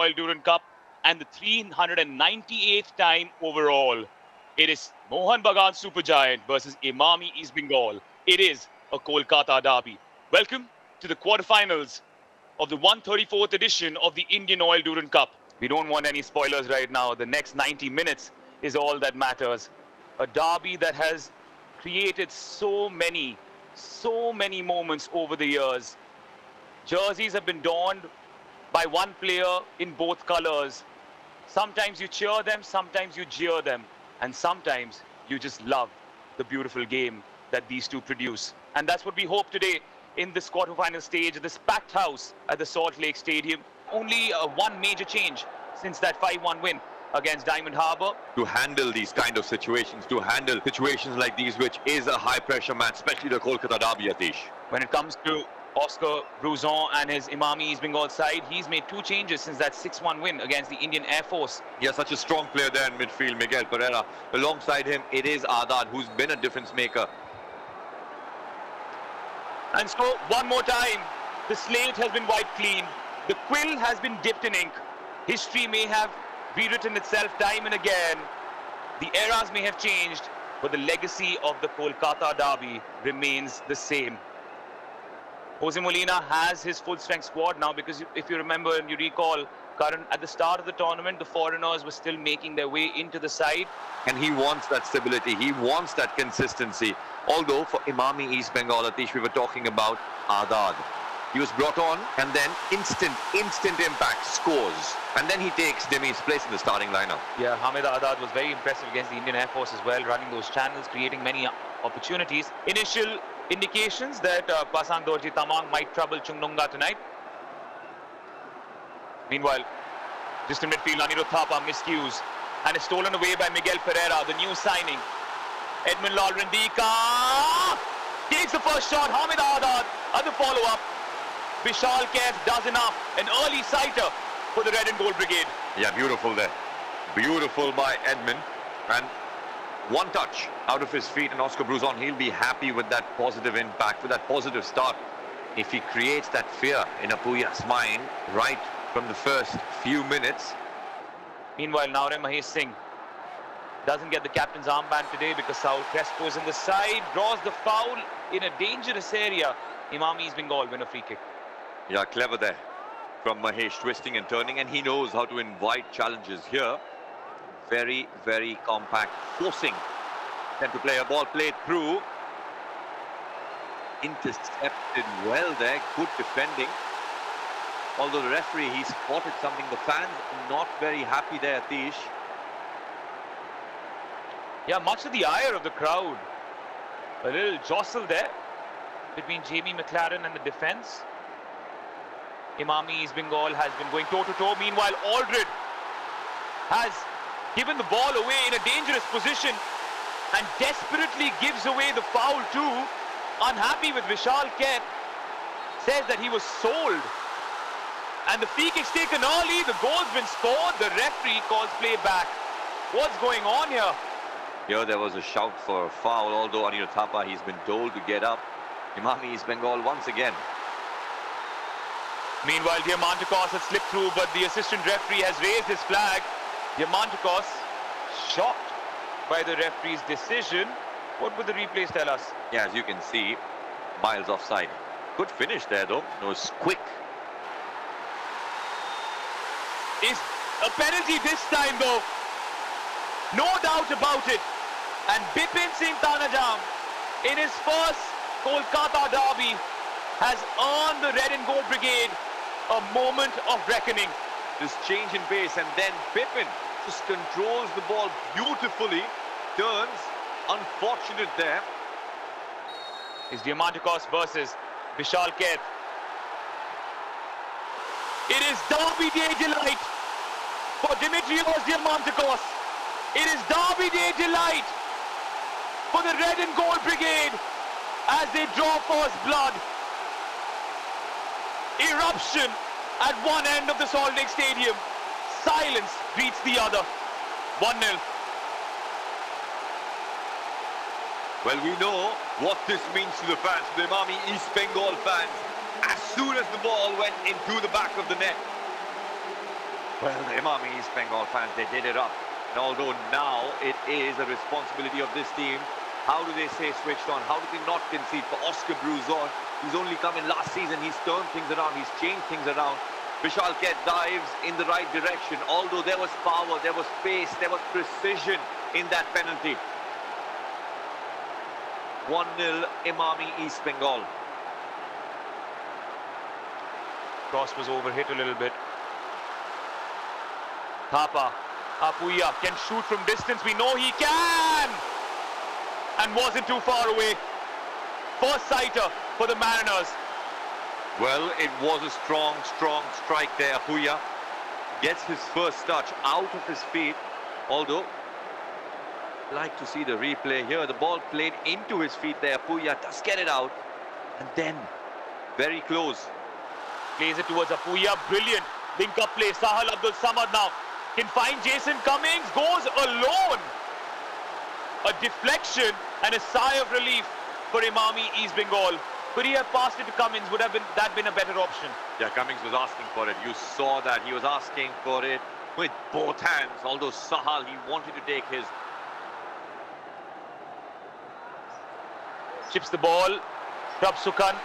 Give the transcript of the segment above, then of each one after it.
Oil Durand Cup and the 398th time overall. It is Mohun Bagan Supergiant versus Emami East Bengal. It is a Kolkata derby. Welcome to the quarterfinals of the 134th edition of the Indian Oil Durand Cup. We don't want any spoilers right now. The next 90 minutes is all that matters. A derby that has created so many moments over the years. Jerseys have been donned by one player in both colors. Sometimes you cheer them, sometimes you jeer them, and sometimes you just love the beautiful game that these two produce. And that's what we hope today in this quarterfinal stage, this packed house at the Salt Lake Stadium. Only one major change since that 5-1 win against Diamond Harbour. To handle these kind of situations, to handle situations like these, which is a high-pressure match, especially the Kolkata derby, Atish. When it comes to Oscar Bruzon and his Emami East Bengal side, he's made two changes since that 6-1 win against the Indian Air Force. Yeah, such a strong player there in midfield, Miguel Pereira. Alongside him, it is Adad, who's been a difference maker. And so, one more time, the slate has been wiped clean. The quill has been dipped in ink. History may have rewritten itself time and again. The eras may have changed, but the legacy of the Kolkata derby remains the same. Jose Molina has his full-strength squad now, because if you remember and you recall, Karan, at the start of the tournament, the foreigners were still making their way into the side. And he wants that stability. He wants that consistency. Although for Emami East Bengal, Atish, we were talking about Adad. He was brought on and then instant impact, scores. And then he takes Demi's place in the starting lineup. Yeah, Hamid Adad was very impressive against the Indian Air Force as well, running those channels, creating many opportunities. Initial indications that Pasang Dorji Tamang might trouble Chungnunga tonight. Meanwhile, just in midfield, Anirudh Thapa miscues and is stolen away by Miguel Pereira, the new signing. Edmund Lalrandika takes the first shot. Hamid Adad at the follow-up. Vishal Kaif does enough. An early sighter for the Red and Gold Brigade. Yeah, beautiful there. Beautiful by Edmund. And one touch out of his feet, and Oscar Bruzon, he'll be happy with that positive impact, with that positive start. If he creates that fear in Apuya's mind right from the first few minutes. Meanwhile, Naure Mahesh Singh doesn't get the captain's armband today because Saul Crespo is in the side, draws the foul in a dangerous area. Emami East Bengal win a free kick. Yeah, clever there from Mahesh, twisting and turning, and he knows how to invite challenges here. Very, very compact, forcing them to play a ball played through. Intercepted well there, good defending. Although the referee, he spotted something. The fans not very happy there, Atish. Yeah, much to the ire of the crowd. A little jostle there between Jamie McLaren and the defense. Emami East Bengal has been going toe-to-toe. Meanwhile, Aldred has given the ball away in a dangerous position and desperately gives away the foul too. Unhappy with Vishal Kaif, says that he was sold. And the free kick's taken early, the goal's been scored, the referee calls play back. What's going on here? Here there was a shout for a foul, although Anirudh Thapa, he's been told to get up. Emami East Bengal once again. Meanwhile, Diamantakos has slipped through, but the assistant referee has raised his flag. Diamantakos shocked by the referee's decision. What would the replays tell us? Yeah, as you can see, miles offside. Good finish there though. It was quick. Is a penalty this time though. No doubt about it. And Bipin Singh Tanajam, in his first Kolkata derby, has earned the Red and Gold Brigade a moment of reckoning. This change in pace, and then Bipin just controls the ball beautifully. Turns. Unfortunate there. It's Diamantakos versus Vishal Kaif. It is Derby Day delight for Dimitrios Diamantakos. It is Derby Day delight for the Red and Gold Brigade as they draw first blood. Eruption at one end of the Salt Lake Stadium. Silence greets the other. 1-0. Well, we know what this means to the fans, the Emami East Bengal fans. As soon as the ball went into the back of the net, Well, the Emami East Bengal fans, they did it up. And although now it is a responsibility of this team, how do they stay switched on? How do they not concede for Oscar Bruzon? He's only come in last season. He's turned things around. He's changed things around. Vishal Ket dives in the right direction. Although there was power, there was pace, there was precision in that penalty. 1-0 Emami East Bengal. Cross was overhit a little bit. Thapa, Apuya can shoot from distance. We know he can! And wasn't too far away. First sighter for the Mariners. Well, it was a strong strike there. Apuya gets his first touch out of his feet. Although, I'd like to see the replay here. The ball played into his feet there. Apuya does get it out. And then, very close. Plays it towards Apuya. Brilliant. Link up play. Sahal Abdul Samad now can find Jason Cummings. Goes alone. A deflection and a sigh of relief for Emami East Bengal. Could he have passed it to Cummings? Would have been a better option? Yeah, Cummings was asking for it. You saw that. He was asking for it with both hands. Although Sahal, he wanted to take his. Chips the ball. Prabsukhan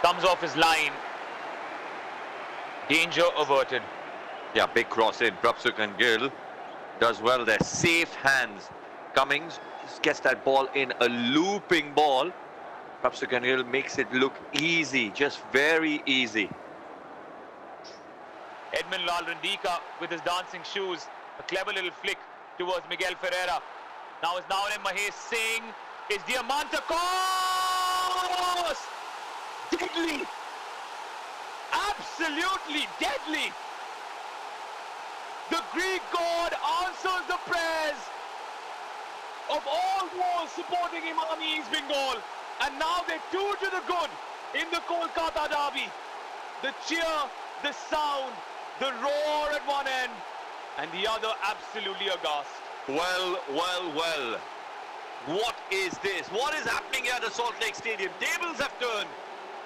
comes off his line. Danger averted. Yeah, big cross in. Prabsukhan Gill does well there. Safe hands. Cummings just gets that ball in. A looping ball. Prabsukhan Gill makes it look easy. Just very easy. Edmund Lal Randika with his dancing shoes. A clever little flick towards Miguel Ferreira. Now it's Naonem Mahesh Singh. Is Diamantacos! Deadly! Absolutely deadly! The Greek god answers the prayers of all those supporting Emami East Bengal. And now they're 2 to the good in the Kolkata derby. The cheer, the sound, the roar at one end, and the other absolutely aghast. Well. What is this? What is happening here at the Salt Lake Stadium? Tables have turned.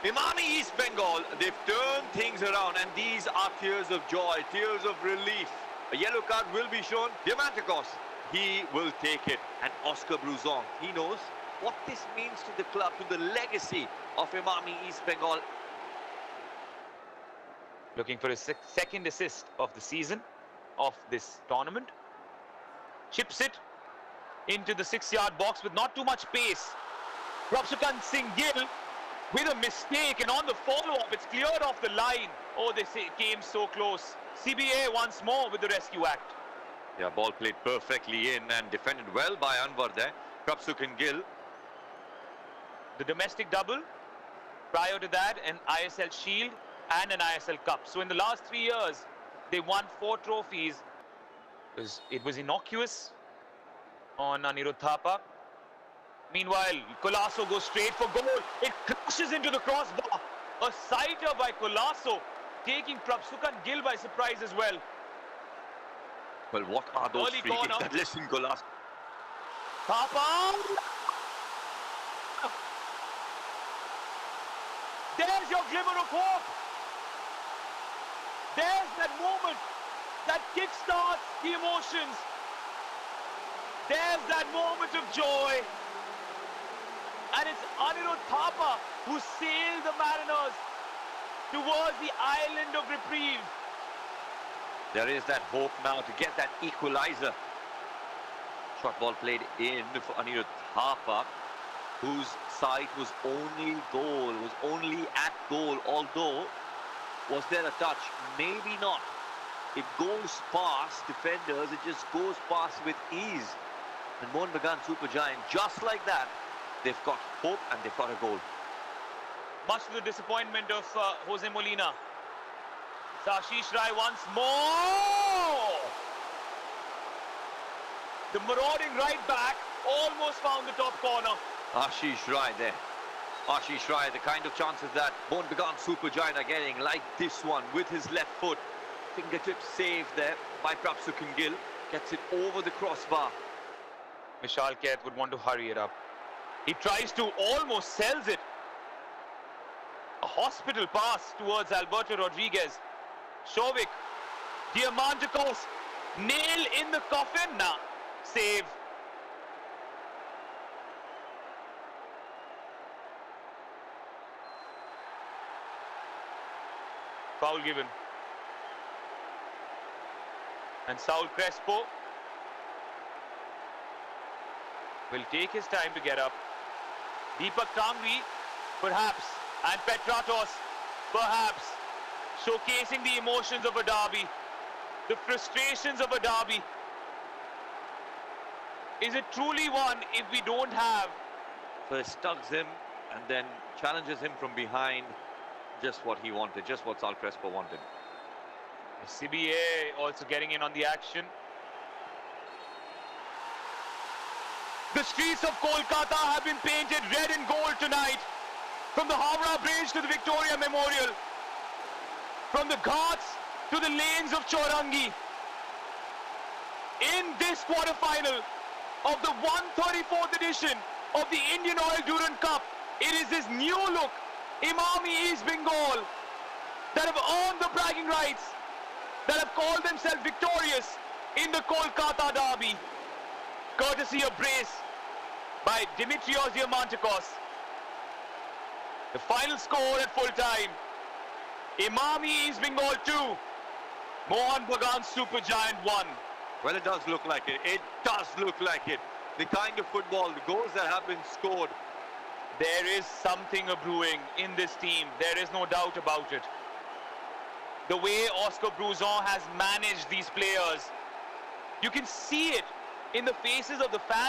Emami East Bengal, they've turned things around, and these are tears of joy, tears of relief. A yellow card will be shown. Diamantacos, he will take it. And Oscar Bruzon, he knows what this means to the club, to the legacy of Emami East Bengal. Looking for his second assist of the season, of this tournament. Chips it into the 6-yard box with not too much pace. Prabsukhan Singh Gill with a mistake, and on the follow-up, it's cleared off the line. Oh, they came so close. CBA once more with the rescue act. Yeah, ball played perfectly in and defended well by Anwar there. Prabsukhan Gill. The domestic double. Prior to that, an ISL Shield and an ISL Cup. So in the last 3 years, they won 4 trophies. It was innocuous on Anirudh Thapa. Meanwhile, Colasso goes straight for goal. It crashes into the crossbar. A sighter by Colasso, taking Prabsukhan Gill by surprise as well. Well, what are those Early free kicks corner. that listen Colasso? Thapa! There's your glimmer of hope. There's that moment that kickstarts the emotions. There's that moment of joy. And it's Anirudh Thapa who sailed the Mariners towards the island of reprieve. There is that hope now to get that equalizer. Short ball played in for Anirudh Thapa, whose sight was only goal, was only at goal. Although, was there a touch? Maybe not. It goes past defenders, it just goes past with ease. And Mohun Bagan Supergiant, just like that, they've got hope and they've got a goal. Much to the disappointment of Jose Molina. Ashish Rai once more. The marauding right back almost found the top corner. Ashish Rai there. Ashish Rai, the kind of chances that Mohun Bagan Supergiant are getting, like this one with his left foot. Fingertip save there by Prabsukhan Gill. Gets it over the crossbar. Vishal Ket would want to hurry it up. He tries to, almost sells it. A hospital pass towards Alberto Rodriguez. Shovik Diamantakos, nail in the coffin. Nah, save. Foul given. And Saul Crespo will take his time to get up. Deepak Tangri, perhaps, and Petratos, perhaps, showcasing the emotions of a derby, the frustrations of a derby. Is it truly one if we don't have? First tugs him and then challenges him from behind. Just what he wanted, just what Sal Crespo wanted. CBA also getting in on the action. The streets of Kolkata have been painted red and gold tonight. From the Howrah Bridge to the Victoria Memorial. From the Ghats to the lanes of Chaurangi. In this quarterfinal of the 134th edition of the Indian Oil Durand Cup, it is this new look, Emami East Bengal, that have earned the bragging rights, that have called themselves victorious in the Kolkata derby. Courtesy of brace by Dimitrios Diamantakos. The final score at full time, Emami East Bengal 2, Mohun Bagan Supergiant 1. Well, it does look like it. It does look like it. The kind of football, the goals that have been scored. There is something brewing in this team. There is no doubt about it. The way Oscar Bruzon has managed these players, you can see it in the faces of the fans.